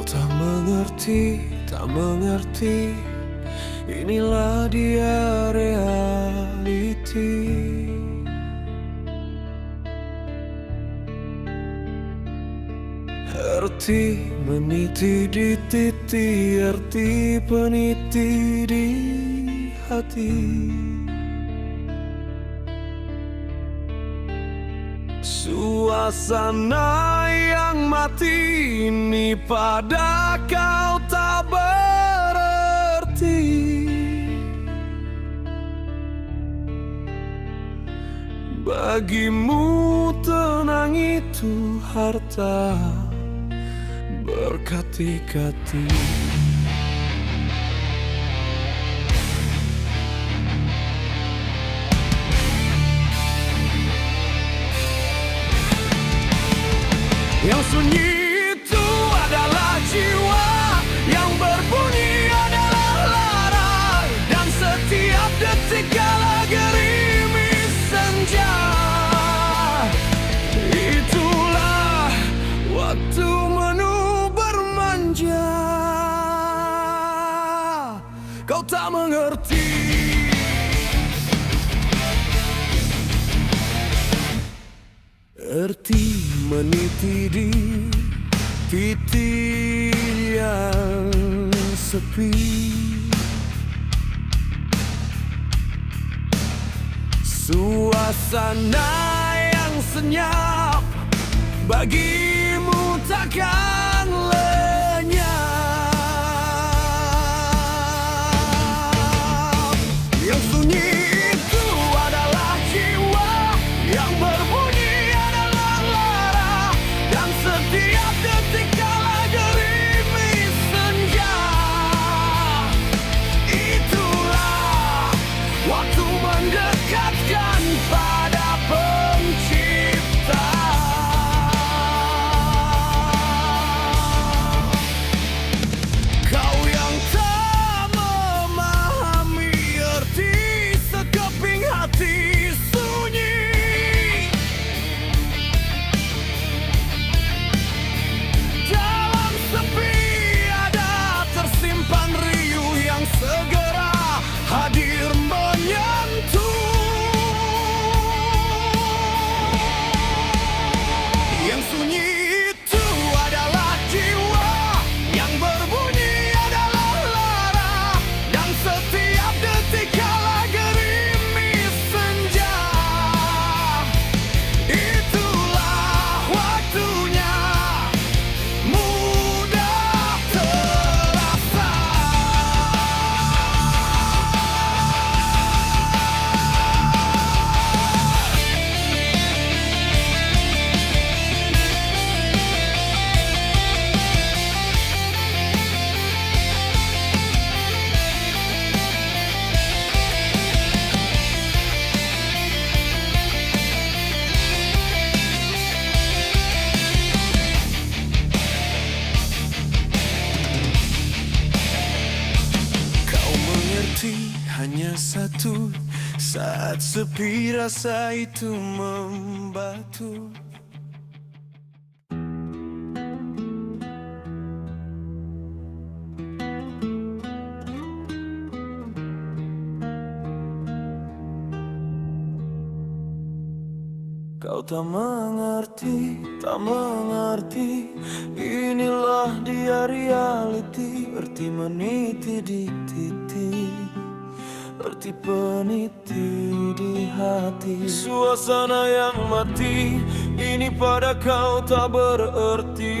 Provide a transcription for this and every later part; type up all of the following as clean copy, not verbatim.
Kau tak mengerti, tak mengerti. Inilah dia reality. Arti meniti di titi, arti peniti di hati. Suasana yang mati ini pada kau tak berarti. Bagimu tenang itu harta berkati-kati. Yang sunyi itu adalah jiwa, yang berbunyi adalah lara, dan setiap detik kala gerimis senja, itulah waktu menu bermanja. Kau tak mengerti. Arti meniti di titik yang sepi. Suasana yang senyap bagimu takkan lenyap. Yang sunyi itu adalah jiwa, yang berbunyi adalah lara, dan setiap detik kala gerimis senja, itulah waktu mendekatkan pada Pencipta. Kau yang tak memahami arti sekeping hati sunyi, dalam sepi ada tersimpan riuh yang segera hadir menyentuh. Yang sunyi itu adalah jiwa, yang berbunyi adalah lara, dan setiap detik kala gerimis senja, itulah waktunya mudah terasa. Kau mengerti hanya satu, saat sepi rasa itu membatu. Kau tak mengerti, tak mengerti. Inilah dia reality. Arti meniti di titik, arti peniti di hati. Suasana yang mati ini pada kau tak berarti.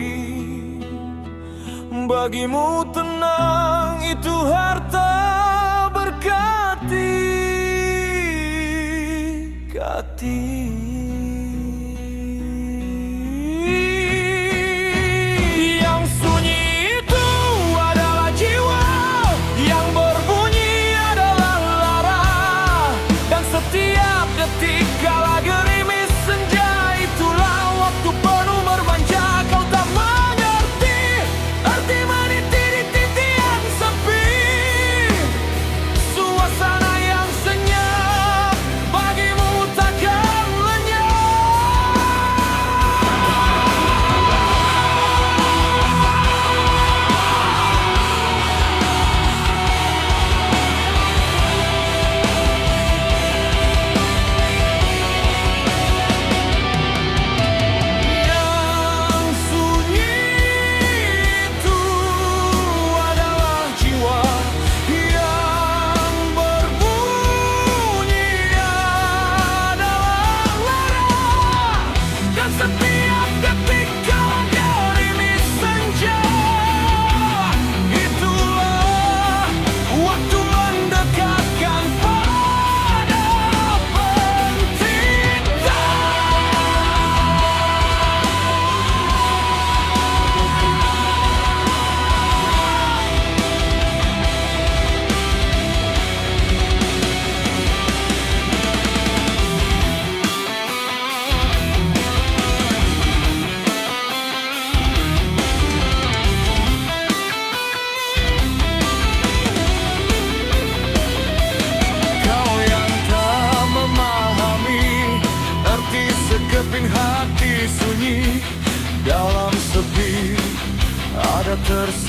Bagimu tenang itu harta berkati-kati. Yang sunyi itu adalah jiwa, yang berbunyi adalah lara, dan setiap detik kala gerimis senja, itulah waktu penuh bermanja. Kau tak mengerti arti meniti di titik yang sepi. Suasana yang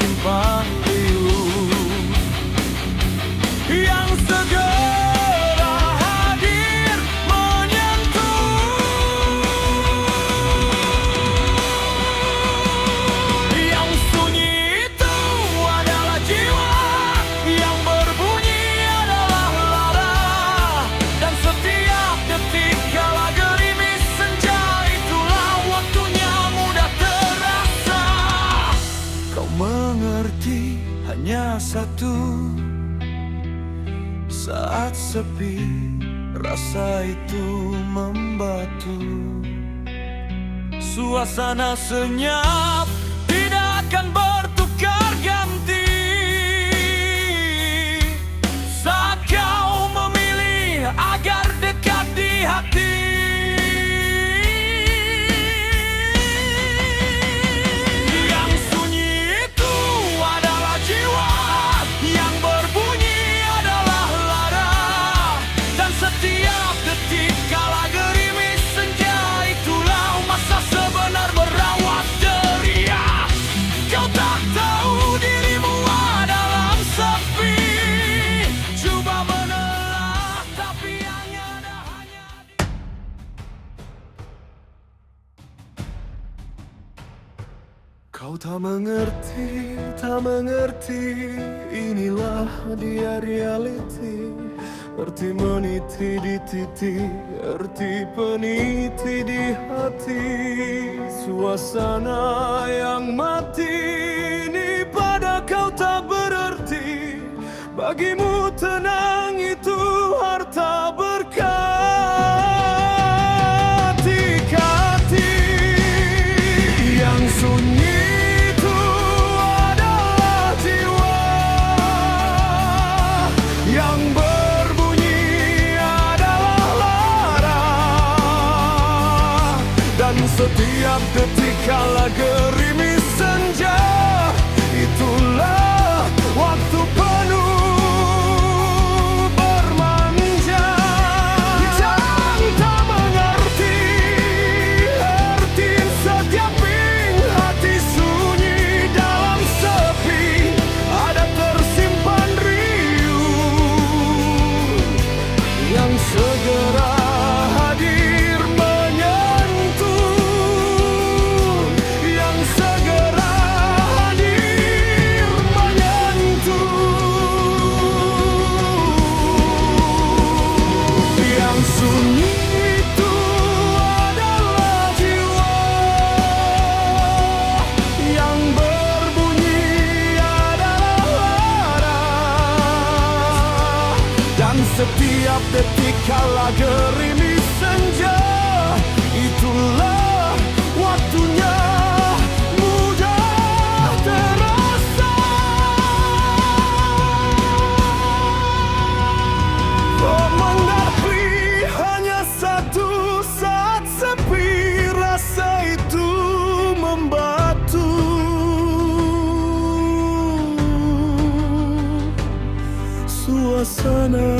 tersimpan riuh yang segera hadir menyentuh. Yang sunyi itu adalah jiwa, yang berbunyi adalah lara, dan setiap detik kala gerimis senja itulah waktunya mudah terasa. Kau mengerti hanya satu, saat sepi rasa itu membatu. Suasana senyap tidak akan bertukar ganti saat kau memilih agar dekat di hati. Yang sunyi itu adalah jiwa, yang berbunyi adalah lara, dan setiap detik kala gerimis senja itulah masa sebenar merawat deria. Kau tak tahu dirimu dalam sepi, coba menelaah tapi yang ada hanya. Kau tak mengerti, inilah dia reality. Erti meniti di titik, erti peniti di hati. Suasana yang mati ini pada kau tak berarti. Bagimu tenang itu harta berkati-kati. Yang sunyi itu adalah jiwa, yang berbunyi adalah lara, dan setiap detik kala gerimis senja itulah waktu penuh bermanja. Jangan tak mengerti arti setiap hati sunyi dalam sepi, ada tersimpan riuh yang segera hadir menyentuh, yang segera hadir menyentuh. Yang sunyi itu adalah jiwa, yang berbunyi adalah lara, dan setiap detik kala gerimis senja itulah waktunya mudah terasa. Oh, mengerti hanya satu, saat sepi rasa itu membatu. Suasana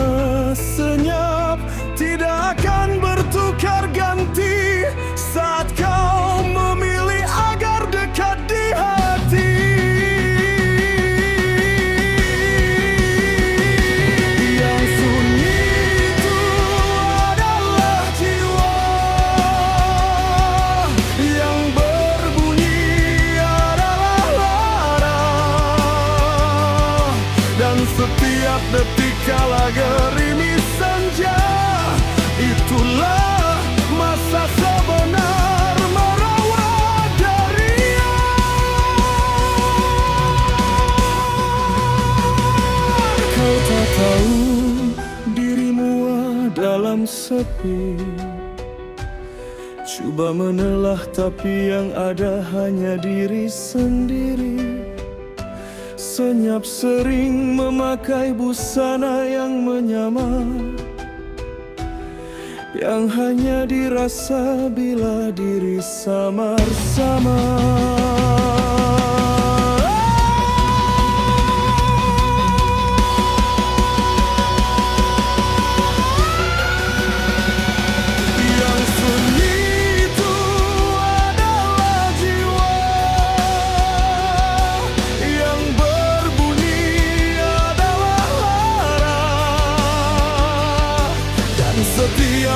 senyap tidak akan bertukar ganti saat kau memilih agar dekat di hati. Yang sunyi itu adalah jiwa, yang berbunyi adalah lara, dan setiap detik kala gerimis senja itulah masa sebenar merawat deria. Kau tak tahu dirimu dalam sepi, coba menelah tapi yang ada hanya diri sendiri. Senyap sering memakai busana yang menyamar, yang hanya dirasa bila diri samar-samar. Yang sunyi itu adalah jiwa, yang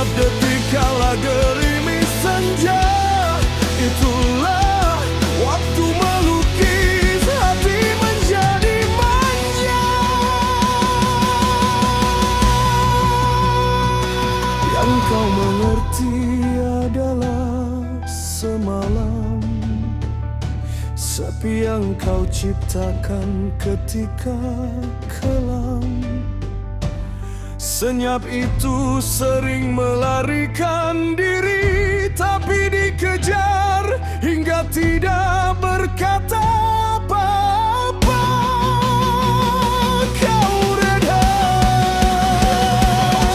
Setiap detik kala gerimis senja, itulah waktu melukis hati menjadi manja. Yang kau mengerti adalah semalam, sepi yang kau ciptakan ketika kelam. Senyap itu sering melarikan diri, tapi dikejar hingga tidak berkata apa-apa. Kau reda,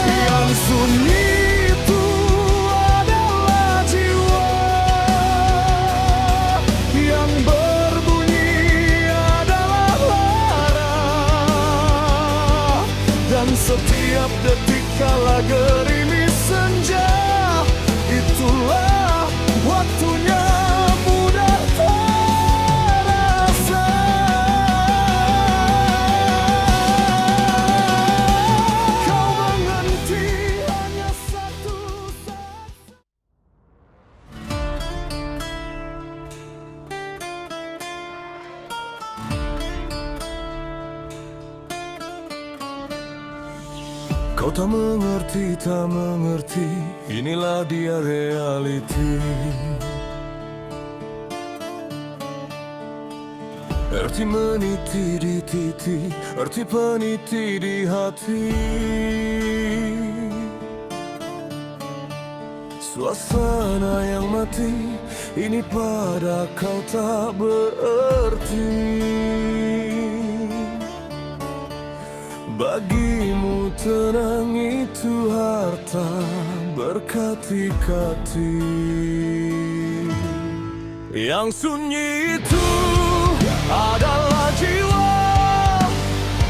yang sunyi itu adalah jiwa, yang berbunyi adalah lara, dan setiap detik kala gerimis senja, itulah waktunya mudah terasa. Kau mengerti hanya satu saat. Kau tak mengerti, inilah dia reality. Erti meniti di titi, erti peniti di hati. Suasana yang mati, ini pada kau tak berarti. Bagimu tenang itu harta berkati-kati. Yang sunyi itu adalah jiwa,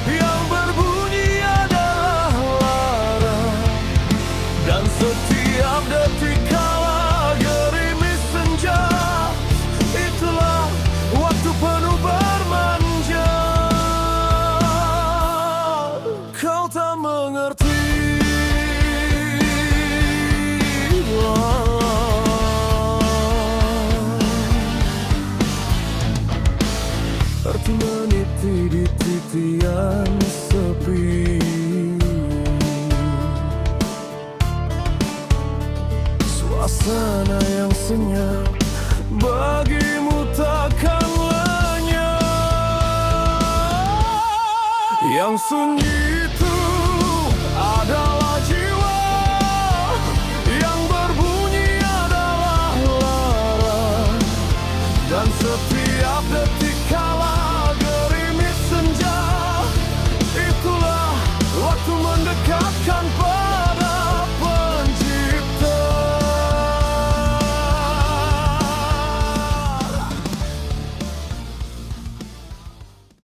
yang berbunyi adalah lara, dan setiap detik kala gerimis senja, itulah waktu penuh bermanja. Kau tak mengerti, arti meniti di titian sepi. Suasana yang senyap bagimu takkan lenyap. Yang sunyi